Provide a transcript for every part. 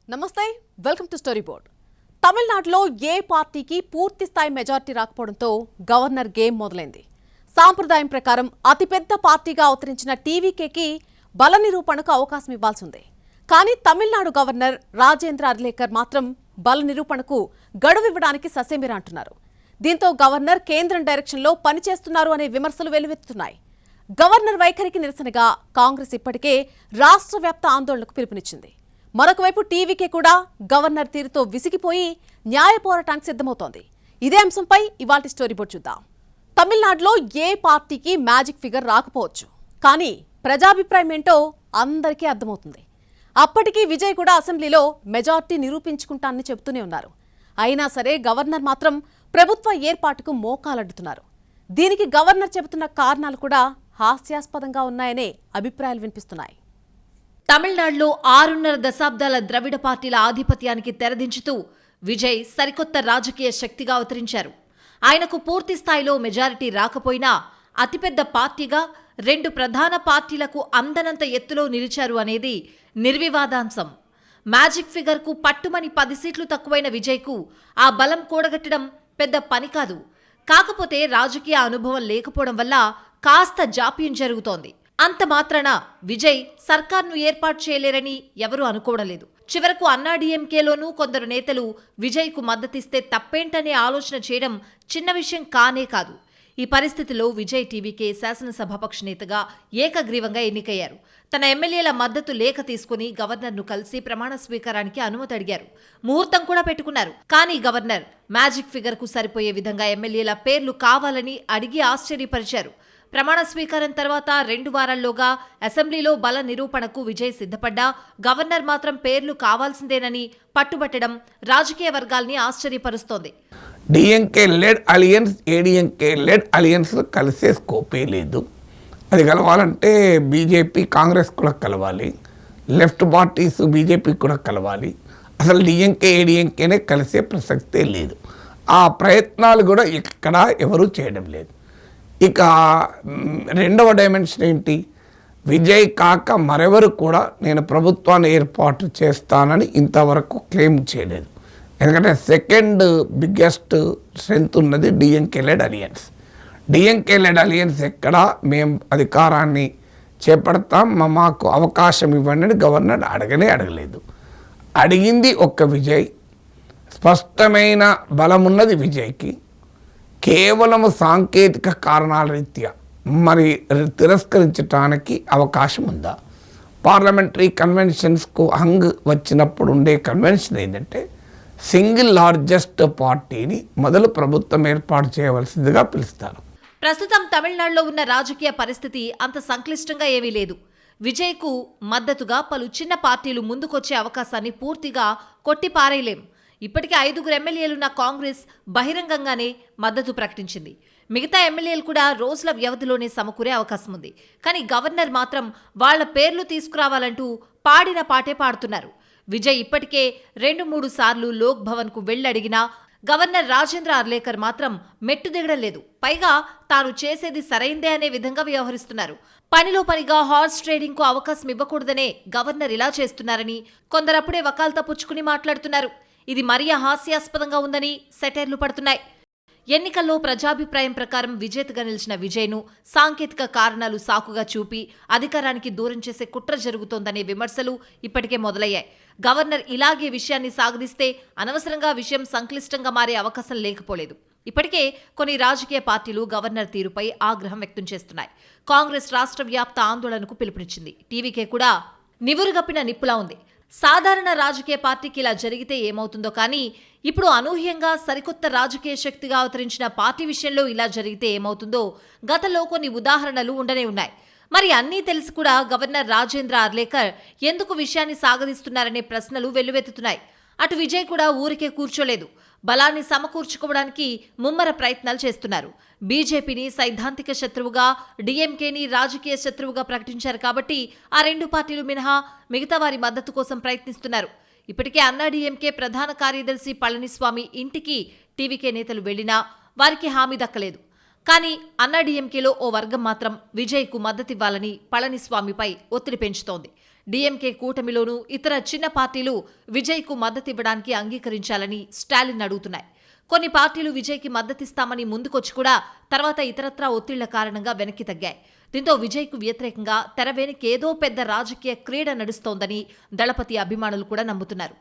నమస్తే welcome to story board. తమిళనాడులో ఏ పార్టీకి పూర్తి స్థాయి మెజారిటీ రాకపోవడంతో గవర్నర్ గేమ్ మొదలైంది. సాంప్రదాయం ప్రకారం అతిపెద్ద పార్టీగా అవతరించిన టీవీకేకి బల నిరూపణకు అవకాశం ఇవ్వాల్సి ఉంది. కానీ తమిళనాడు గవర్నర్ రాజేంద్ర అర్లేకర్ మాత్రం బల నిరూపణకు గడువు ఇవ్వడానికి ససేమిరా అంటున్నారు. దీంతో గవర్నర్ కేంద్రం డైరెక్షన్లో పనిచేస్తున్నారు అనే విమర్శలు వెల్లువెత్తుతున్నాయి. గవర్నర్ వైఖరికి నిరసనగా కాంగ్రెస్ ఇప్పటికే రాష్ట్ర వ్యాప్త ఆందోళనకు పిలుపునిచ్చింది. మరొకవైపు టీవీకే కూడా గవర్నర్ తీరుతో విసిగిపోయి న్యాయ పోరాటానికి సిద్ధమవుతోంది. ఇదే అంశంపై ఇవాల్టి స్టోరీ బోర్డ్ చూద్దాం. తమిళనాడులో ఏ పార్టీకి మ్యాజిక్ ఫిగర్ రాకపోవచ్చు, కానీ ప్రజాభిప్రాయం ఏంటో అందరికీ అర్థమవుతుంది. అప్పటికీ విజయ్ కూడా అసెంబ్లీలో మెజార్టీ నిరూపించుకుంటానని చెబుతూనే ఉన్నారు. అయినా సరే గవర్నర్ మాత్రం ప్రభుత్వ ఏర్పాటుకు మోకాలడ్డుతున్నారు. దీనికి గవర్నర్ చెబుతున్న కారణాలు కూడా హాస్యాస్పదంగా ఉన్నాయనే అభిప్రాయాలు వినిపిస్తున్నాయి. తమిళనాడులో 6.5 దశాబ్దాల ద్రవిడ పార్టీల ఆధిపత్యానికి తెరదించుతూ విజయ్ సరికొత్త రాజకీయ శక్తిగా అవతరించారు. ఆయనకు పూర్తి స్థాయిలో మెజారిటీ రాకపోయినా అతిపెద్ద పార్టీగా 2 ప్రధాన పార్టీలకు అందనంత ఎత్తులో నిలిచారు అనేది నిర్వివాదాంశం. మ్యాజిక్ ఫిగర్కు పట్టుమని 10 సీట్లు తక్కువైన విజయ్కు ఆ బలం కూడగట్టడం పెద్ద పని కాదు. కాకపోతే రాజకీయ అనుభవం లేకపోవడం వల్ల కాస్త జాప్యం జరుగుతోంది. అంత మాత్రాన విజయ్ సర్కార్ను ఏర్పాటు చేయలేరని ఎవరూ అనుకోవడం లేదు. చివరకు అన్నాడీఎంకేలోనూ కొందరు నేతలు విజయ్కు మద్దతిస్తే తప్పేంటనే ఆలోచన చేయడం చిన్న విషయం కానే కాదు. ఈ పరిస్థితిలో విజయ్ టీవీకే శాసనసభాపక్ష నేతగా ఏకగ్రీవంగా ఎన్నికయ్యారు. తన ఎమ్మెల్యేల మద్దతు లేఖ తీసుకుని గవర్నర్ను కలిసి ప్రమాణ స్వీకారానికి అనుమతి అడిగారు. ముహూర్తం కూడా పెట్టుకున్నారు. కానీ గవర్నర్ మ్యాజిక్ ఫిగర్కు సరిపోయే విధంగా ఎమ్మెల్యేల పేర్లు కావాలని అడిగి ఆశ్చర్యపరిచారు. ప్రమాణ స్వీకారం తర్వాత 2 వారాల్లోగా అసెంబ్లీలో బల నిరూపణకు విజయ్ సిద్ధపడ్డా గవర్నర్ మాత్రం పేర్లు కావాల్సిందేనని పట్టుబట్టడం రాజకీయ వర్గాల్ని ఆశ్చర్యపరుస్తోంది. DMK led alliance, ADMK led alliance కలిసే స్కోపే లేదు. అది కలవాలంటే బీజేపీ కాంగ్రెస్ కూడా కలవాలి, లెఫ్ట్ పార్టీస్ బీజేపీ కూడా కలవాలి. అసలు డిఎంకే ఏడీఎంకేనే కలిసే ప్రసక్తే లేదు. ఆ ప్రయత్నాలు కూడా ఇక్కడ ఎవరూ చేయడం లేదు. ఇక రెండవ డైమెన్షన్ ఏంటి? విజయ్ కాక మరెవరు కూడా నేను ప్రభుత్వాన్ని ఏర్పాటు చేస్తానని ఇంతవరకు క్లెయిమ్ చేయలేదు. ఎందుకంటే సెకండ్ బిగ్గెస్ట్ స్ట్రెంత్ ఉన్నది DMK led alliance. DMK led alliance ఎక్కడ మేము అధికారాన్ని చేపడతాం, మాకు అవకాశం ఇవ్వండి అని గవర్నర్ అడగలేదు. అడిగింది ఒక్క విజయ్. స్పష్టమైన బలమున్నది విజయ్కి. కేవలము సాంకేతిక కారణాల రీత్యా మరి తిరస్కరించడానికి అవకాశం ఉందా? పార్లమెంటరీ కన్వెన్షన్స్కు హంగ్ వచ్చినప్పుడు ఉండే కన్వెన్షన్ ఏంటంటే సింగిల్ లార్జెస్ట్ పార్టీని మొదలు ప్రభుత్వం ఏర్పాటు చేయవలసిందిగా పిలుస్తారు. ప్రస్తుతం తమిళనాడులో ఉన్న రాజకీయ పరిస్థితి అంత సంక్లిష్టంగా ఏమీ లేదు. విజయ్కు మద్దతుగా పలు చిన్న పార్టీలు ముందుకొచ్చే అవకాశాన్ని పూర్తిగా కొట్టిపారేయలేం. ఇప్పటికే 5 ఎమ్మెల్యేలున్న కాంగ్రెస్ బహిరంగంగానే మద్దతు ప్రకటించింది. మిగతా ఎమ్మెల్యేలు కూడా రోజుల వ్యవధిలోనే సమకూరే అవకాశం ఉంది. కానీ గవర్నర్ మాత్రం వాళ్ల పేర్లు తీసుకురావాలంటూ పాడిన పాటే పాడుతున్నారు. విజయ్ ఇప్పటికే 2-3 సార్లు లోక్ భవన్కు వెళ్లడిగినా గవర్నర్ రాజేంద్ర అర్లేకర్ మాత్రం మెట్టు దిగడం లేదు. పైగా తాను చేసేది సరైందే అనే విధంగా వ్యవహరిస్తున్నారు. పనిలో పనిగా హార్స్ ట్రేడింగ్కు అవకాశం ఇవ్వకూడదనే గవర్నర్ ఇలా చేస్తున్నారని కొందరప్పుడే వకాల్తా పుచ్చుకుని మాట్లాడుతున్నారు. ఇది మరీ హాస్యాస్పదంగా ఉందని సెటైర్లు పడుతున్నాయి. ఎన్నికల్లో ప్రజాభిప్రాయం ప్రకారం విజేతగా నిలిచిన విజయ్ను సాంకేతిక కారణాలు సాకుగా చూపి అధికారానికి దూరం చేసే కుట్ర జరుగుతోందనే విమర్శలు ఇప్పటికే మొదలయ్యాయి. గవర్నర్ ఇలాగే విషయాన్ని సాగదీస్తే అనవసరంగా విషయం సంక్లిష్టంగా మారే అవకాశం లేకపోలేదు. ఇప్పటికే కొన్ని రాజకీయ పార్టీలు గవర్నర్ తీరుపై ఆగ్రహం వ్యక్తం చేస్తున్నాయి. కాంగ్రెస్ రాష్ట్ర వ్యాప్త ఆందోళనకు పిలుపునిచ్చింది. టీవీకే కూడా నివురుగప్పిన నిప్పులా ఉంది. సాధారణ రాజకీయ పార్టీకి ఇలా జరిగితే ఏమవుతుందో కానీ ఇప్పుడు అనూహ్యంగా సరికొత్త రాజకీయ శక్తిగా అవతరించిన పార్టీ విషయంలో ఇలా జరిగితే ఏమవుతుందో గతంలో కొన్ని ఉదాహరణలు ఉండనే ఉన్నాయి. మరి అన్నీ తెలిసి కూడా గవర్నర్ రాజేంద్ర అర్లేకర్ ఎందుకు విషయాన్ని సాగదీస్తున్నారనే ప్రశ్నలు వెల్లువెత్తుతున్నాయి. అటు విజయ్ కూడా ఊరికే కూర్చోలేదు. బలాన్ని సమకూర్చుకోవడానికి ముమ్మర ప్రయత్నాలు చేస్తున్నారు. బీజేపీని సైద్ధాంతిక శత్రువుగా, డీఎంకేని రాజకీయ శత్రువుగా ప్రకటించారు కాబట్టి ఆ 2 పార్టీలు మినహా మిగతా వారి మద్దతు కోసం ప్రయత్నిస్తున్నారు. ఇప్పటికే అన్నాడీఎంకే ప్రధాన కార్యదర్శి పళనిస్వామి ఇంటికి టీవీకే నేతలు వెళ్లినా వారికి హామీ దక్కలేదు. కానీ అన్నాడీఎంకేలో ఓ వర్గం మాత్రం విజయ్కు మద్దతివ్వాలని పళనిస్వామిపై ఒత్తిడి పెంచుతోంది. డీఎంకే కూటమిలోనూ ఇతర చిన్న పార్టీలు విజయ్కు మద్దతివ్వడానికి అంగీకరించాలని స్టాలిన్ అడుగుతున్నాయి. కొన్ని పార్టీలు విజయ్కి మద్దతిస్తామని ముందుకొచ్చి కూడా తర్వాత ఇతరత్రా ఒత్తిళ్ల కారణంగా వెనక్కి తగ్గాయి. దీంతో విజయ్కు వ్యతిరేకంగా తెర వెనుక ఏదో పెద్ద రాజకీయ క్రీడ నడుస్తోందని దళపతి అభిమానులు కూడా నమ్ముతున్నారు.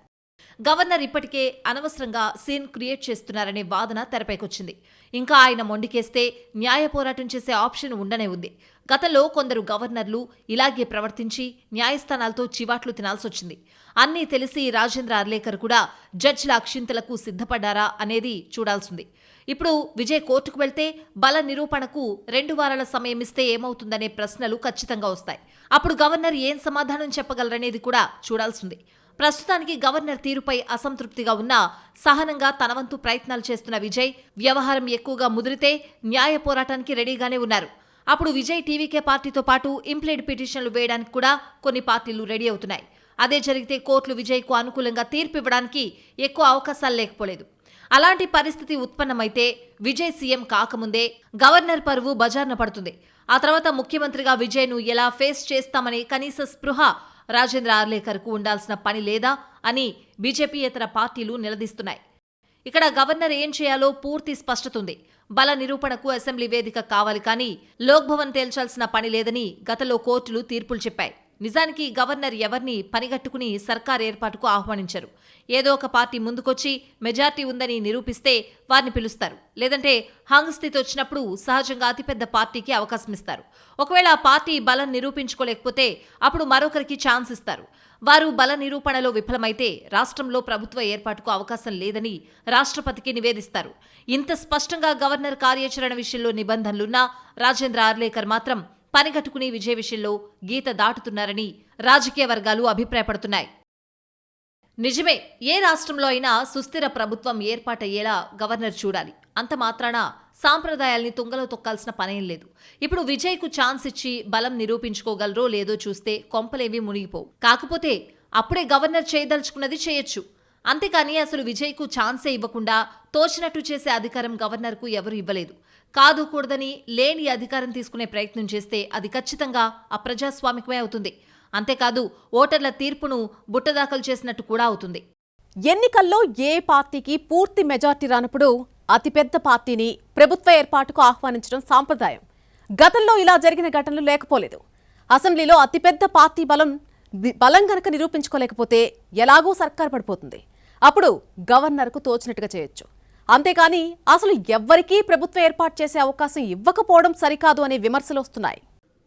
గవర్నర్ ఇప్పటికే అనవసరంగా సీన్ క్రియేట్ చేస్తున్నారనే వాదన తెరపైకొచ్చింది. ఇంకా ఆయన మొండికేస్తే న్యాయ పోరాటం చేసే ఆప్షన్ ఉండనే ఉంది. గతంలో కొందరు గవర్నర్లు ఇలాగే ప్రవర్తించి న్యాయస్థానాలతో చివాట్లు తినాల్సొచ్చింది. అన్నీ తెలిసి రాజేంద్ర అర్లేకర్ కూడా జడ్జిల అక్షింతలకు సిద్ధపడ్డారా అనేది చూడాల్సింది. ఇప్పుడు విజయ్ కోర్టుకు వెళ్తే బల నిరూపణకు 2 వారాల సమయం ఇస్తే ఏమవుతుందనే ప్రశ్నలు ఖచ్చితంగా వస్తాయి. అప్పుడు గవర్నర్ ఏం సమాధానం చెప్పగలరనేది కూడా చూడాల్సింది. ప్రస్తుతానికి గవర్నర్ తీరుపై అసంతృప్తిగా ఉన్నా సహనంగా తన వంతు ప్రయత్నాలు చేస్తున్న విజయ్ వ్యవహారం ఎక్కువగా ముదిరితే న్యాయ పోరాటానికి రెడీగానే ఉన్నారు. అప్పుడు విజయ్ టీవీకే పార్టీతో పాటు ఇంప్లీడ్ పిటిషన్లు వేయడానికి కూడా కొన్ని పార్టీలు రెడీ అవుతున్నాయి. అదే జరిగితే కోర్టులు విజయ్కు అనుకూలంగా తీర్పు ఇవ్వడానికి ఎక్కువ అవకాశాలు లేకపోలేదు. అలాంటి పరిస్థితి ఉత్పన్నమైతే విజయ్ సీఎం కాకముందే గవర్నర్ పరువు బజార్న పడుతుంది. ఆ తర్వాత ముఖ్యమంత్రిగా విజయ్ను ఎలా ఫేస్ చేస్తామని కనీస స్పృహ రాజేంద్ర అర్లేకర్కు ఉండాల్సిన పని లేదా అని బీజేపీయేతర పార్టీలు నిలదీస్తున్నాయి. ఇక్కడ గవర్నర్ ఏం చేయాలో పూర్తి స్పష్టత ఉంది. బల నిరూపణకు అసెంబ్లీ వేదిక కావాలి కానీ లోక్భవన్ తేల్చాల్సిన పని లేదని గతంలో కోర్టులు తీర్పులు చెప్పాయి. నిజానికి గవర్నర్ ఎవరిని పనిగట్టుకుని సర్కార్ ఏర్పాటుకు ఆహ్వానించారు. ఏదో ఒక పార్టీ ముందుకొచ్చి మెజార్టీ ఉందని నిరూపిస్తే వారిని పిలుస్తారు. లేదంటే హంగ్ స్థితి వచ్చినప్పుడు సహజంగా అతిపెద్ద పార్టీకి అవకాశం ఇస్తారు. ఒకవేళ ఆ పార్టీ బలం నిరూపించుకోలేకపోతే అప్పుడు మరొకరికి ఛాన్స్ ఇస్తారు. వారు బల నిరూపణలో విఫలమైతే రాష్ట్రంలో ప్రభుత్వ ఏర్పాటుకు అవకాశం లేదని రాష్ట్రపతికి నివేదిస్తారు. ఇంత స్పష్టంగా గవర్నర్ కార్యాచరణ విషయంలో నిబంధనలున్నా రాజేంద్ర అర్లేకర్ మాత్రం పనిగట్టుకుని విజయ్ విషయంలో గీత దాటుతున్నారని రాజకీయ వర్గాలు అభిప్రాయపడుతున్నాయి. నిజమే, ఏ రాష్ట్రంలో అయినా సుస్థిర ప్రభుత్వం ఏర్పాటయ్యేలా గవర్నర్ చూడాలి. అంత మాత్రాన సాంప్రదాయాల్ని తుంగలో తొక్కాల్సిన పనేం లేదు. ఇప్పుడు విజయ్కు ఛాన్స్ ఇచ్చి బలం నిరూపించుకోగలరో లేదో చూస్తే కొంపలేవి మునిగిపోవు. కాకపోతే అప్పుడే గవర్నర్ చేయదలుచుకున్నది చేయొచ్చు. అంతేకాని అసలు విజయ్కు ఛాన్సే ఇవ్వకుండా తోచినట్టు చేసే అధికారం గవర్నర్కు ఎవరు ఇవ్వలేదు. కాదు కూడదని లేని అధికారం తీసుకునే ప్రయత్నం చేస్తే అది ఖచ్చితంగా అప్రజాస్వామికమే అవుతుంది. అంతేకాదు ఓటర్ల తీర్పును బుట్టదాఖలు చేసినట్టు కూడా అవుతుంది. ఎన్నికల్లో ఏ పార్టీకి పూర్తి మెజార్టీ రానప్పుడు అతిపెద్ద పార్టీని ప్రభుత్వ ఏర్పాటుకు ఆహ్వానించడం సాంప్రదాయం. గతంలో ఇలా జరిగిన ఘటనలు లేకపోలేదు. అసెంబ్లీలో అతిపెద్ద పార్టీ బలం గనక నిరూపించుకోలేకపోతే ఎలాగూ సర్కార్ పడిపోతుంది. అప్పుడు గవర్నర్కు తోచినట్టుగా చేయొచ్చు. అంతేకాని అసలు ఎవ్వరికీ ప్రభుత్వ ఏర్పాటు చేసే అవకాశం ఇవ్వకపోవడం సరికాదు అనే విమర్శలు వస్తున్నాయి.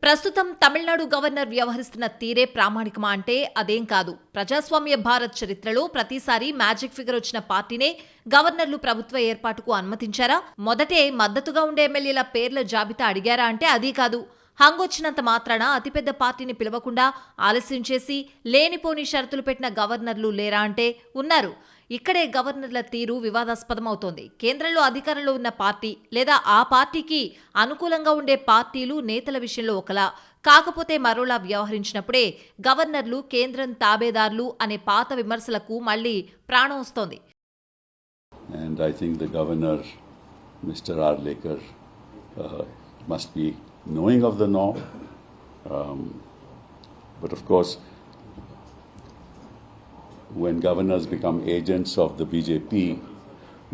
ప్రస్తుతం తమిళనాడు గవర్నర్ వ్యవహరిస్తున్న తీరే ప్రామాణికమా అంటే అదేం కాదు. ప్రజాస్వామ్య భారత్ చరిత్రలో ప్రతిసారి మ్యాజిక్ ఫిగర్ వచ్చిన పార్టీనే గవర్నర్లు ప్రభుత్వ ఏర్పాటుకు అనుమతించారా? మొదటే మద్దతుగా ఉండే ఎమ్మెల్యేల పేర్ల జాబితా అడిగారా అంటే అదీ కాదు. హంగొచ్చినంత మాత్రాన అతిపెద్ద పార్టీని పిలవకుండా ఆలస్యం చేసి లేనిపోని షరతులు పెట్టిన గవర్నర్లు లేరా అంటే ఉన్నారు. ఇక్కడే గవర్నర్ల తీరు వివాదాస్పదమవుతోంది. కేంద్రంలో అధికారంలో ఉన్న పార్టీ లేదా ఆ పార్టీకి అనుకూలంగా ఉండే పార్టీలు నేతల విషయంలో ఒకలా, కాకపోతే మరోలా వ్యవహరించినప్పుడే గవర్నర్లు కేంద్రం తాబేదార్లు అనే పాత విమర్శలకు మళ్లీ ప్రాణం వస్తోంది. And I think the governor, Mr. Arlekar, must be knowing of the law. But of course, when governors become agents of the BJP,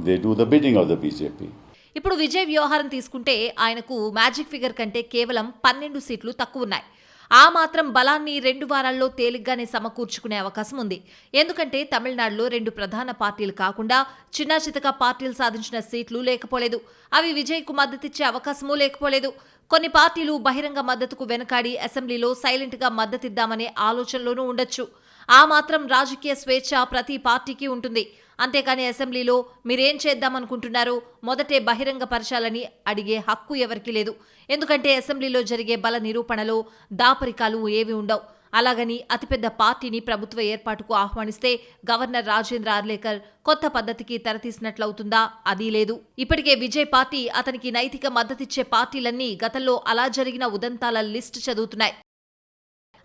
they do the bidding of the BJP. ఇప్పుడు విజయ్ వ్యవహారం తీసుకుంటే ఆయనకు మ్యాజిక్ ఫిగర్ కంటే కేవలం 12 సీట్లు తక్కువ ఉన్నాయి. ఆ మాత్రం బలాన్ని 2 వారాల్లో తేలిగ్గానే సమకూర్చుకునే అవకాశం ఉంది. ఎందుకంటే తమిళనాడులో 2 ప్రధాన పార్టీలు కాకుండా చిన్న చితక పార్టీలు సాధించిన సీట్లు లేకపోలేదు. అవి విజయ్కు మద్దతిచ్చే అవకాశమూ లేకపోలేదు. కొన్ని పార్టీలు బహిరంగ మద్దతుకు వెనకాడి అసెంబ్లీలో సైలెంట్గా మద్దతిద్దామనే ఆలోచనలోనూ ఉండొచ్చు. ఆ మాత్రం రాజకీయ స్వేచ్ఛ ప్రతి పార్టీకి ఉంటుంది. అంతేకాని అసెంబ్లీలో మీరేం చేద్దామనుకుంటున్నారో మొదటే బహిరంగపరచాలని అడిగే హక్కు ఎవరికీ లేదు. ఎందుకంటే అసెంబ్లీలో జరిగే బల నిరూపణలో దాపరికాలు ఏవి ఉండవు. అలాగని అతిపెద్ద పార్టీని ప్రభుత్వ ఏర్పాటుకు ఆహ్వానిస్తే గవర్నర్ రాజేంద్ర అర్లేకర్ కొత్త పద్ధతికి తెరతీసినట్లవుతుందా? అదీ లేదు. ఇప్పటికే విజయ్ పార్టీ అతనికి నైతిక మద్దతిచ్చే పార్టీలన్నీ గతంలో అలా జరిగిన ఉదంతాల లిస్ట్ చదువుతున్నాయి.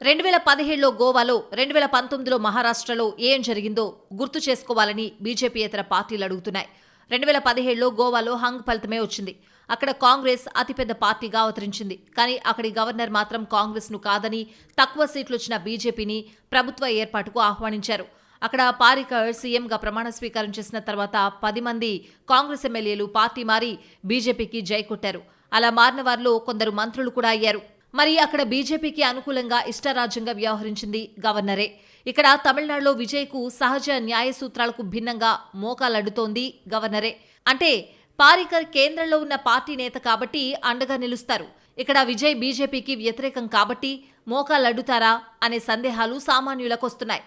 2017లో గోవాలో, 2019లో మహారాష్ట్రలో ఏం జరిగిందో గుర్తు చేసుకోవాలని బీజేపీయేతర పార్టీలు అడుగుతున్నాయి. 2017లో గోవాలో హంగ్ ఫలితమే వచ్చింది. అక్కడ కాంగ్రెస్ అతిపెద్ద పార్టీగా అవతరించింది. కానీ అక్కడి గవర్నర్ మాత్రం కాంగ్రెస్ను కాదని తక్కువ సీట్లు వచ్చిన బీజేపీని ప్రభుత్వ ఏర్పాటుకు ఆహ్వానించారు. అక్కడ పారికర్ సీఎంగా ప్రమాణ స్వీకారం చేసిన తర్వాత 10 మంది కాంగ్రెస్ ఎమ్మెల్యేలు పార్టీ మారి బీజేపీకి జై కొట్టారు. అలా మారిన వారిలో కొందరు మంత్రులు కూడా అయ్యారు. మరి అక్కడ బీజేపీకి అనుకూలంగా ఇష్టారాజ్యంగా వ్యవహరించింది గవర్నరే. ఇక్కడ తమిళనాడులో విజయ్కు సహజ న్యాయ సూత్రాలకు భిన్నంగా మోకాలడ్డుతోంది గవర్నరే. అంటే పారికర్ కేంద్రంలో ఉన్న పార్టీ నేత కాబట్టి అండగా నిలుస్తారు. ఇక్కడ విజయ్ బీజేపీకి వ్యతిరేకం కాబట్టి మోకాలడ్డుతారా అనే సందేహాలు సామాన్యులకు వస్తున్నాయి.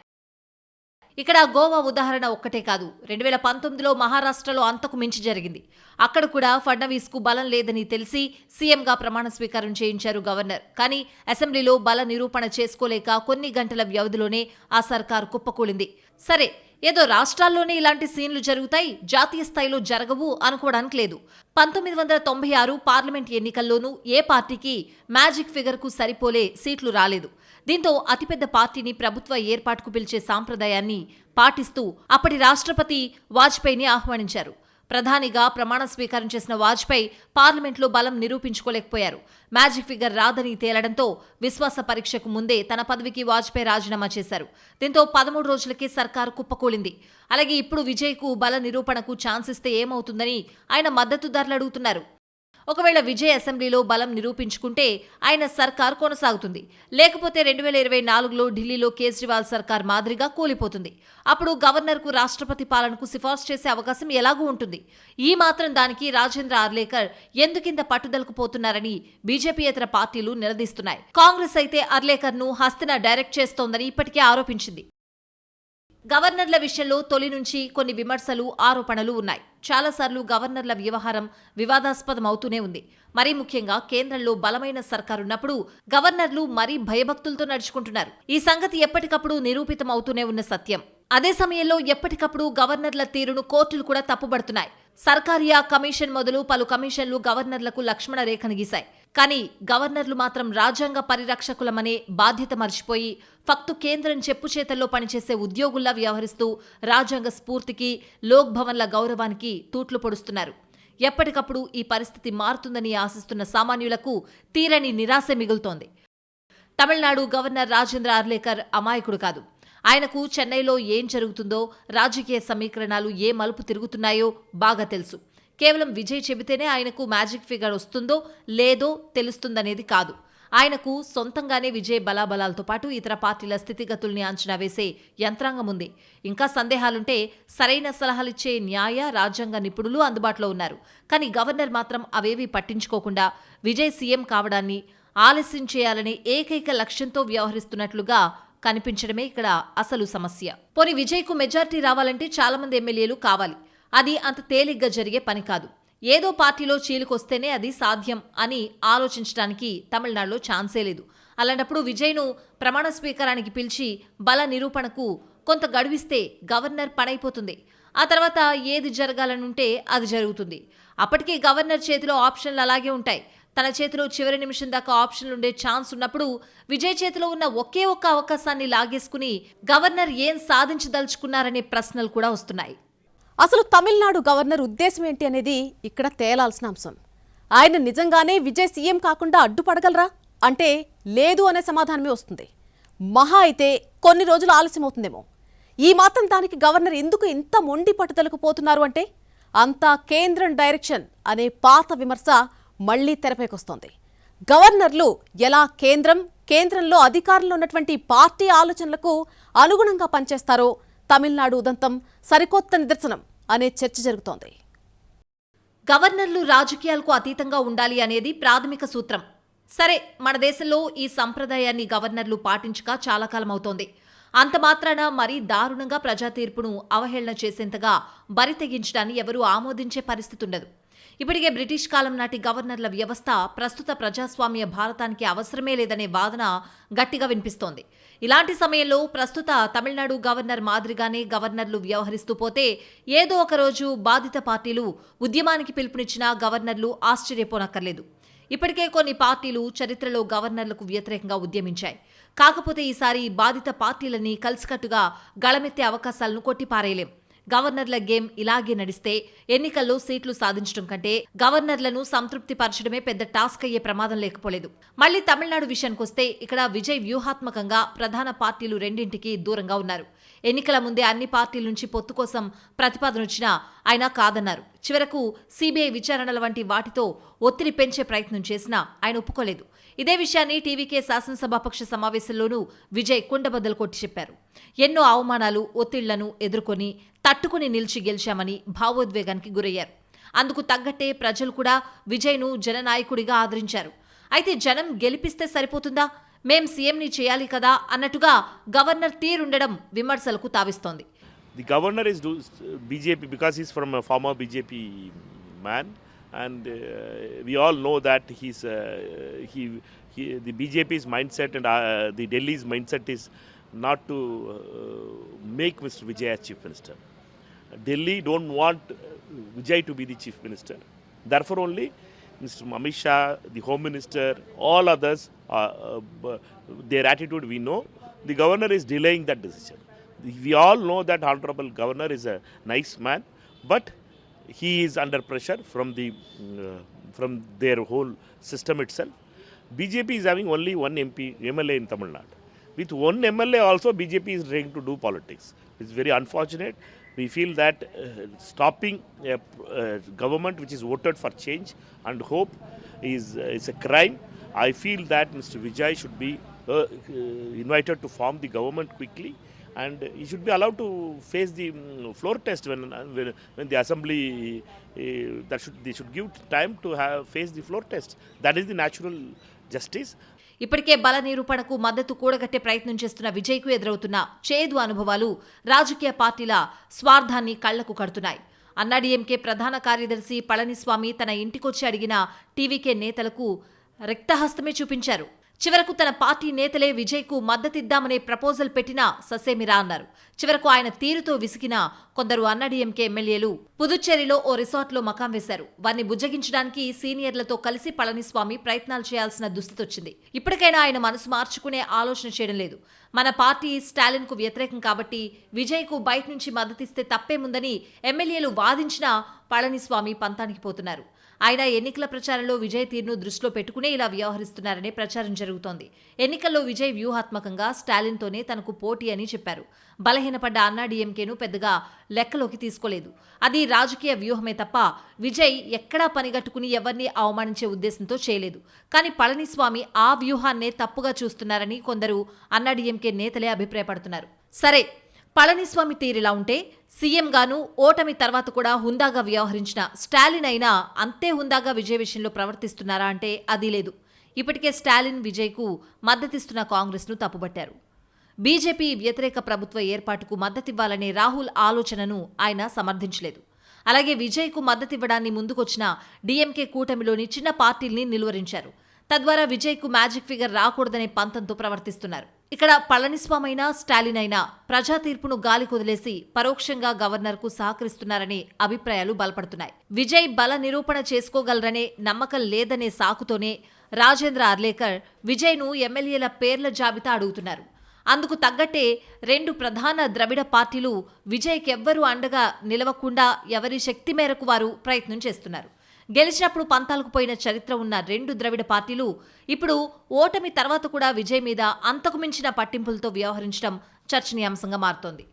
ఇక్కడ గోవా ఉదాహరణ ఒక్కటే కాదు, 2019లో మహారాష్ట్రలో అంతకు మించి జరిగింది. అక్కడ కూడా ఫడ్నవీస్కు బలం లేదని తెలిసి సీఎంగా ప్రమాణ స్వీకారం చేయించారు గవర్నర్. కానీ అసెంబ్లీలో బల నిరూపణ చేసుకోలేక కొన్ని గంటల వ్యవధిలోనే ఆ సర్కారు కుప్పకూలింది. సరే, ఏదో రాష్ట్రాల్లోనే ఇలాంటి సీన్లు జరుగుతాయి, జాతీయ స్థాయిలో జరగవు అనుకోవడానికి లేదు. 1996 పార్లమెంట్ ఎన్నికల్లోనూ ఏ పార్టీకి మ్యాజిక్ ఫిగర్కు సరిపోలే సీట్లు రాలేదు. దీంతో అతిపెద్ద పార్టీని ప్రభుత్వ ఏర్పాటుకు పిలిచే సాంప్రదాయాన్ని పాటిస్తూ అప్పటి రాష్ట్రపతి వాజ్పేయిని ఆహ్వానించారు. ప్రధానిగా ప్రమాణ స్వీకారం చేసిన వాజ్పేయి పార్లమెంట్లో బలం నిరూపించుకోలేకపోయారు. మ్యాజిక్ ఫిగర్ రాదని తేలడంతో విశ్వాస పరీక్షకు ముందే తన పదవికి వాజ్పేయి రాజీనామా చేశారు. దీంతో 13 రోజులకే సర్కారు కుప్పకూలింది. అలాగే ఇప్పుడు విజయ్కు బల నిరూపణకు ఛాన్స్ ఇస్తే ఏమవుతుందని ఆయన మద్దతుదారులు అడుగుతున్నారు. ఒకవేళ విజయ్ అసెంబ్లీలో బలం నిరూపించుకుంటే ఆయన సర్కార్ కొనసాగుతుంది. లేకపోతే 2024లో ఢిల్లీలో కేజ్రీవాల్ సర్కార్ మాదిరిగా కూలిపోతుంది. అప్పుడు గవర్నర్కు రాష్ట్రపతి పాలనకు సిఫార్సు చేసే అవకాశం ఎలాగూ ఉంటుంది. ఈ మాత్రం దానికి రాజేంద్ర అర్లేకర్ ఎందుకింత పట్టుదలకు పోతున్నారని బీజేపీయేతర పార్టీలు నిలదీస్తున్నాయి. కాంగ్రెస్ అయితే అర్లేకర్ను హస్తిన డైరెక్ట్ చేస్తోందని ఇప్పటికే ఆరోపించింది. గవర్నర్ల విషయంలో తొలి నుంచి కొన్ని విమర్శలు, ఆరోపణలు ఉన్నాయి. చాలాసార్లు గవర్నర్ల వ్యవహారం వివాదాస్పదం అవుతూనే ఉంది. మరీ ముఖ్యంగా కేంద్రంలో బలమైన సర్కారున్నప్పుడు గవర్నర్లు మరీ భయభక్తులతో నడుచుకుంటున్నారు. ఈ సంగతి ఎప్పటికప్పుడు నిరూపితం అవుతూనే ఉన్న సత్యం. అదే సమయంలో ఎప్పటికప్పుడు గవర్నర్ల తీరును కోర్టులు కూడా తప్పుబడుతున్నాయి. సర్కారియా కమిషన్ మొదలు పలు కమిషన్లు గవర్నర్లకు లక్ష్మణ రేఖను గీశాయి. కానీ గవర్నర్లు మాత్రం రాజ్యాంగ పరిరక్షకులమనే బాధ్యత మర్చిపోయి ఫక్తు కేంద్రం చెప్పు చేతల్లో పనిచేసే ఉద్యోగుల్లా వ్యవహరిస్తూ రాజ్యాంగ స్ఫూర్తికి, లోక్ భవన్ల గౌరవానికి తూట్లు పొడుస్తున్నారు. ఎప్పటికప్పుడు ఈ పరిస్థితి మారుతుందని ఆశిస్తున్న సామాన్యులకు తీరని నిరాశ మిగులుతోంది. తమిళనాడు గవర్నర్ రాజేంద్ర అర్లేకర్ అమాయకుడు కాదు. ఆయనకు చెన్నైలో ఏం జరుగుతుందో, రాజకీయ సమీకరణాలు ఏ మలుపు తిరుగుతున్నాయో బాగా తెలుసు. కేవలం విజయ్ చెబితేనే ఆయనకు మ్యాజిక్ ఫిగర్ వస్తుందో లేదో తెలుస్తుందనేది కాదు. ఆయనకు సొంతంగానే విజయ్ బలాబలాలతో పాటు ఇతర పార్టీల స్థితిగతుల్ని అంచనా వేసే యంత్రాంగం ఉంది. ఇంకా సందేహాలుంటే సరైన సలహాలిచ్చే న్యాయ, రాజ్యాంగ నిపుణులు అందుబాటులో ఉన్నారు. కానీ గవర్నర్ మాత్రం అవేవీ పట్టించుకోకుండా విజయ్ సీఎం కావడాన్ని ఆలస్యం చేయాలనే ఏకైక లక్ష్యంతో వ్యవహరిస్తున్నట్లుగా కనిపించడమే ఇక్కడ అసలు సమస్య. పోనీ విజయ్కు మెజార్టీ రావాలంటే చాలా మంది ఎమ్మెల్యేలు కావాలి. అది అంత తేలిగ్గా జరిగే పని కాదు. ఏదో పార్టీలో చీలికొస్తేనే అది సాధ్యం అని ఆలోచించడానికి తమిళనాడులో ఛాన్సే లేదు. అలాంటప్పుడు విజయ్ను ప్రమాణ స్వీకారానికి పిలిచి బల నిరూపణకు కొంత గడువిస్తే గవర్నర్ పనైపోతుంది. ఆ తర్వాత ఏది జరగాలనుంటే అది జరుగుతుంది. అప్పటికీ గవర్నర్ చేతిలో ఆప్షన్లు అలాగే ఉంటాయి. తన చేతిలో చివరి నిమిషం దాకా ఆప్షన్లుండే ఛాన్స్ ఉన్నప్పుడు విజయ్ చేతిలో ఉన్న ఒకే ఒక్క అవకాశాన్ని లాగేసుకుని గవర్నర్ ఏం సాధించదలుచుకున్నారనే ప్రశ్నలు కూడా వస్తున్నాయి. అసలు తమిళనాడు గవర్నర్ ఉద్దేశం ఏంటి అనేది ఇక్కడ తేలాల్సిన అంశం. ఆయన నిజంగానే విజయ్ సీఎం కాకుండా అడ్డుపడగలరా అంటే లేదు అనే సమాధానమే వస్తుంది. మహా అయితే కొన్ని రోజులు ఆలస్యం అవుతుందేమో. ఈ మాత్రం దానికి గవర్నర్ ఎందుకు ఇంత మొండి పట్టుదలకు పోతున్నారు అంటే అంతా కేంద్రం డైరెక్షన్ అనే పాత విమర్శ మళ్లీ తెరపైకొస్తోంది. గవర్నర్లు ఎలా కేంద్రంలో అధికారంలో ఉన్నటువంటి పార్టీ ఆలోచనలకు అనుగుణంగా పనిచేస్తారో తమిళనాడు ఉదంతం సరికొత్త నిదర్శనం అనే చర్చ జరుగుతోంది. గవర్నర్లు రాజకీయాలకు అతీతంగా ఉండాలి అనేది ప్రాథమిక సూత్రం. సరే, మన దేశంలో ఈ సంప్రదాయాన్ని గవర్నర్లు పాటించక చాలా కాలం అవుతోంది. అంత మాత్రాన మరీ దారుణంగా ప్రజా తీర్పును అవహేళన చేసేంతగా బరి తెగించడాన్ని ఎవరూ ఆమోదించే పరిస్థితి ఉండదు. ఇప్పటికే బ్రిటిష్ కాలం నాటి గవర్నర్ల వ్యవస్థ ప్రస్తుత ప్రజాస్వామ్య భారతానికి అవసరమే లేదనే వాదన గట్టిగా వినిపిస్తోంది. ఇలాంటి సమయంలో ప్రస్తుత తమిళనాడు గవర్నర్ మాదిరిగానే గవర్నర్లు వ్యవహరిస్తూ పోతే ఏదో ఒకరోజు బాధిత పార్టీలు ఉద్యమానికి పిలుపునిచ్చినా గవర్నర్లు ఆశ్చర్యపోనక్కర్లేదు. ఇప్పటికే కొన్ని పార్టీలు చరిత్రలో గవర్నర్లకు వ్యతిరేకంగా ఉద్యమించాయి. కాకపోతే ఈసారి బాధిత పార్టీలని కలిసికట్టుగా గళమెత్తే అవకాశాలను కొట్టిపారేయలేం. గవర్నర్ల గేమ్ ఇలాగే నడిస్తే ఎన్నికల్లో సీట్లు సాధించడం కంటే గవర్నర్లను సంతృప్తి పరచడమే పెద్ద టాస్క్ అయ్యే ప్రమాదం లేకపోలేదు. మళ్లీ తమిళనాడు విషయానికొస్తే ఇక్కడ విజయ్ వ్యూహాత్మకంగా ప్రధాన పార్టీలు రెండింటికి దూరంగా ఉన్నారు. ఎన్నికల ముందే అన్ని పార్టీల నుంచి పొత్తు కోసం ప్రతిపాదన వచ్చినా ఆయన కాదన్నారు. చివరకు సీబీఐ విచారణల వంటి వాటితో ఒత్తిడి పెంచే ప్రయత్నం చేసినా ఆయన ఒప్పుకోలేదు. ఇదే విషయాన్ని టీవీకే శాసనసభాపక్ష సమావేశంలోనూ విజయ్ కుండబద్దలు కొట్టి చెప్పారు. ఎన్నో అవమానాలు, ఒత్తిళ్లను ఎదుర్కొని తట్టుకుని నిలిచి గెలిచామని భావోద్వేగానికి గురయ్యారు. అందుకు తగ్గట్టే ప్రజలు కూడా విజయ్ను జననాయకుడిగా ఆదరించారు. అయితే జనం గెలిపిస్తే సరిపోతుందా, మేం సీఎంని చేయాలి కదా అన్నట్టుగా గవర్నర్ తీరుండడం విమర్శలకు తావిస్తోంది. The governor is BJP because he's from a former BJP man, and we all know that the BJP's mindset and the Delhi's mindset is not to make Mr. Vijay as chief minister. Delhi don't want Vijay to be the chief minister. Therefore only Mr. Amit Shah, the Home Minister, all others, their attitude we know. The governor is delaying that decision. We all know that Honorable Governor is a nice man, but he is under pressure from their whole system itself. BJP is having only one MLA in Tamil Nadu. With one MLA also BJP is trying to do politics. It's very unfortunate. We feel that stopping a government which is voted for change and hope is a crime. I feel that Mr. Vijay should be invited to form the government quickly, and he should be allowed to face the floor test when the assembly they should give time to face the floor test. That is the natural justice. ఇప్పటికే బల నిరూపణకు మద్దతు కూడగట్టే ప్రయత్నం చేస్తున్న విజయ్కు ఎదురవుతున్న చేదు అనుభవాలు రాజకీయ పార్టీల స్వార్థాన్ని కళ్లకు కడుతున్నాయి. అన్నాడీఎంకే ప్రధాన కార్యదర్శి పళనిస్వామి తన ఇంటికొచ్చి అడిగిన టీవీకే నేతలకు రిక్తహస్తమే చూపించారు. చివరకు తన పార్టీ నేతలే విజయ్కు మద్దతిద్దామనే ప్రపోజల్ పెట్టినా ససేమిరా అన్నారు. చివరకు ఆయన తీరుతో విసిగిన కొందరు అన్నాడీఎంకే ఎమ్మెల్యేలు పుదుచ్చేరిలో ఓ రిసార్ట్లో మకాం వేశారు. వారిని బుజ్జగించడానికి సీనియర్లతో కలిసి పళనిస్వామి ప్రయత్నాలు చేయాల్సిన దుస్థితి వచ్చింది. ఇప్పటికైనా ఆయన మనసు మార్చుకునే ఆలోచన చేయడం లేదు. మన పార్టీ స్టాలిన్కు వ్యతిరేకం కాబట్టి విజయ్కు బయట నుంచి మద్దతిస్తే తప్పేముందని ఎమ్మెల్యేలు వాదించినా పళనిస్వామి పంతానికి పోతున్నారు. ఆయన ఎన్నికల ప్రచారంలో విజయ్ తీరును దృష్టిలో పెట్టుకునే ఇలా వ్యవహరిస్తున్నారనే ప్రచారం జరుగుతోంది. ఎన్నికల్లో విజయ్ వ్యూహాత్మకంగా స్టాలిన్తోనే తనకు పోటీ అని చెప్పారు. బలహీనపడ్డ అన్నాడీఎంకేను పెద్దగా లెక్కలోకి తీసుకోలేదు. అది రాజకీయ వ్యూహమే తప్ప విజయ్ ఎక్కడా పనిగట్టుకుని ఎవరిని అవమానించే ఉద్దేశంతో చేయలేదు. కానీ పళనిస్వామి ఆ వ్యూహాన్నే తప్పుగా చూస్తున్నారని కొందరు అన్నాడీఎంకే నేతలే అభిప్రాయపడుతున్నారు. సరే, పళనిస్వామి తీరిలా ఉంటే సీఎంగాను ఓటమి తర్వాత కూడా హుందాగా వ్యవహరించిన స్టాలిన్ అయినా అంతే హుందాగా విజయ్ విషయంలో ప్రవర్తిస్తున్నారా అంటే అది లేదు. ఇప్పటికే స్టాలిన్ విజయ్కు మద్దతిస్తున్న కాంగ్రెస్ను తప్పుబట్టారు. బీజేపీ వ్యతిరేక ప్రభుత్వ ఏర్పాటుకు మద్దతివ్వాలనే రాహుల్ ఆలోచనను ఆయన సమర్థించలేదు. అలాగే విజయ్కు మద్దతివ్వడాన్ని ముందుకొచ్చిన డీఎంకే కూటమిలోని చిన్న పార్టీల్ని నిలువరించారు. తద్వారా విజయ్కు మ్యాజిక్ ఫిగర్ రాకూడదనే పంతంతో ప్రవర్తిస్తున్నారు. ఇక్కడ పళనిస్వామి స్టాలిన్ అయినా ప్రజా తీర్పును గాలి కొదిలేసి పరోక్షంగా గవర్నర్కు సహకరిస్తున్నారనే అభిప్రాయాలు బలపడుతున్నాయి. విజయ్ బల నిరూపణ చేసుకోగలరనే నమ్మకం లేదనే సాకుతోనే రాజేంద్ర అర్లేకర్ విజయ్ను ఎమ్మెల్యేల పేర్ల జాబితా అడుగుతున్నారు. అందుకు తగ్గట్టే రెండు ప్రధాన ద్రవిడ పార్టీలు విజయ్కెవ్వరూ అండగా నిలవకుండా ఎవరి శక్తి మేరకు వారు ప్రయత్నం చేస్తున్నారు. గెలిచినప్పుడు పంతాలకు పోయిన చరిత్ర ఉన్న రెండు ద్రవిడ పార్టీలు ఇప్పుడు ఓటమి తర్వాత కూడా విజయ్ మీద అంతకు మించిన పట్టింపులతో వ్యవహరించడం చర్చనీయాంశంగా మారుతోంది.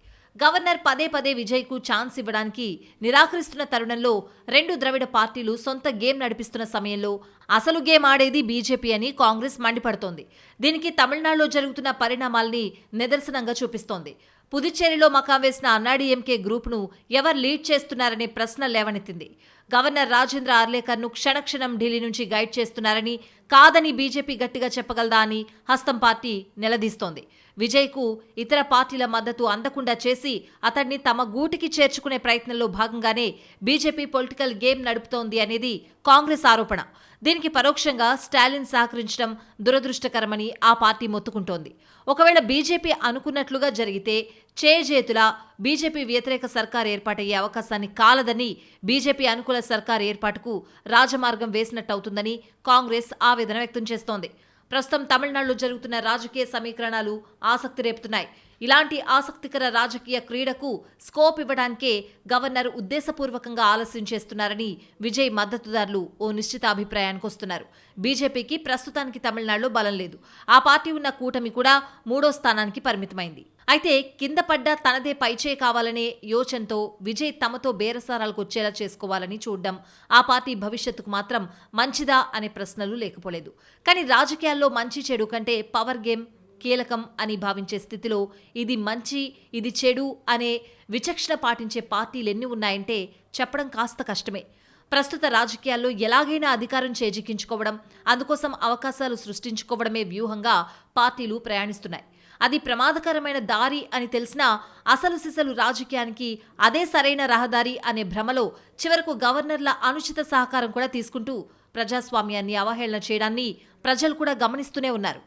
గవర్నర్ పదే పదే విజయ్కు ఛాన్స్ ఇవ్వడానికి నిరాకరిస్తున్న తరుణంలో రెండు ద్రవిడ పార్టీలు సొంత గేమ్ నడిపిస్తున్న సమయంలో అసలు గేమ్ ఆడేది బీజేపీ అని కాంగ్రెస్ మండిపడుతోంది. దీనికి తమిళనాడులో జరుగుతున్న పరిణామాల్ని నిదర్శనంగా చూపిస్తోంది. పుదుచ్చేరిలో మకాం వేసిన అన్నాడీఎంకే గ్రూప్ను ఎవరు లీడ్ చేస్తున్నారనే ప్రశ్న లేవనెత్తింది. గవర్నర్ రాజేంద్ర అర్లేకర్ను క్షణక్షణం ఢిల్లీ నుంచి గైడ్ చేస్తున్నారని, కాదని బీజేపీ గట్టిగా చెప్పగలదా అని హస్తం పార్టీ నిలదీస్తోంది. విజయ్కు ఇతర పార్టీల మద్దతు అందకుండా చేసి అతడిని తమ గూటికి చేర్చుకునే ప్రయత్నంలో భాగంగానే బీజేపీ పొలిటికల్ గేమ్ నడుపుతోంది అనేది కాంగ్రెస్ ఆరోపణ. దీనికి పరోక్షంగా స్టాలిన్ సహకరించడం దురదృష్టకరమని ఆ పార్టీ మొత్తుకుంటోంది. ఒకవేళ బీజేపీ అనుకున్నట్లుగా జరిగితే చేజేతులా బీజేపీ వ్యతిరేక సర్కార్ ఏర్పాటయ్యే అవకాశాన్ని కాలదని, బీజేపీ అనుకూల సర్కార్ ఏర్పాటుకు రాజమార్గం వేసినట్టవుతుందని కాంగ్రెస్ ఆవేదన వ్యక్తం చేస్తోంది. ప్రస్తుతం తమిళనాడులో జరుగుతున్న రాజకీయ సమీకరణాలు ఆసక్తి రేపుతున్నాయి. ఇలాంటి ఆసక్తికర రాజకీయ క్రీడకు స్కోప్ ఇవ్వడానికే గవర్నర్ ఉద్దేశపూర్వకంగా ఆలస్యం చేస్తున్నారని విజయ్ మద్దతుదారులు ఓ నిశ్చిత అభిప్రాయానికి వస్తున్నారు. బీజేపీకి ప్రస్తుతానికి తమిళనాడులో బలం లేదు. ఆ పార్టీ ఉన్న కూటమి కూడా 3వ స్థానానికి పరిమితమైంది. అయితే కింద పడ్డ తనదే పైచే కావాలనే యోచనతో విజయ్ తమతో బేరసారాలకు వచ్చేలా చేసుకోవాలని చూడడం ఆ పార్టీ భవిష్యత్తుకు మాత్రం మంచిదా అనే ప్రశ్నలు లేకపోలేదు. కానీ రాజకీయాల్లో మంచి చెడు కంటే పవర్ గేమ్ కీలకం అని భావించే స్థితిలో ఇది మంచి ఇది చెడు అనే విచక్షణ పాటించే పార్టీలు ఎన్ని ఉన్నాయంటే చెప్పడం కాస్త కష్టమే. ప్రస్తుత రాజకీయాల్లో ఎలాగైనా అధికారం చేజిక్కించుకోవడం, అందుకోసం అవకాశాలు సృష్టించుకోవడమే వ్యూహంగా పార్టీలు ప్రయాణిస్తున్నాయి. అది ప్రమాదకరమైన దారి అని తెలిసినా అసలు సిసలు రాజకీయానికి అదే సరైన రహదారి అనే భ్రమలో చివరకు గవర్నర్ల అనుచిత సహకారం కూడా తీసుకుంటూ ప్రజాస్వామ్యాన్ని అవహేళన చేయడాన్ని ప్రజలు కూడా గమనిస్తూనే ఉన్నారు.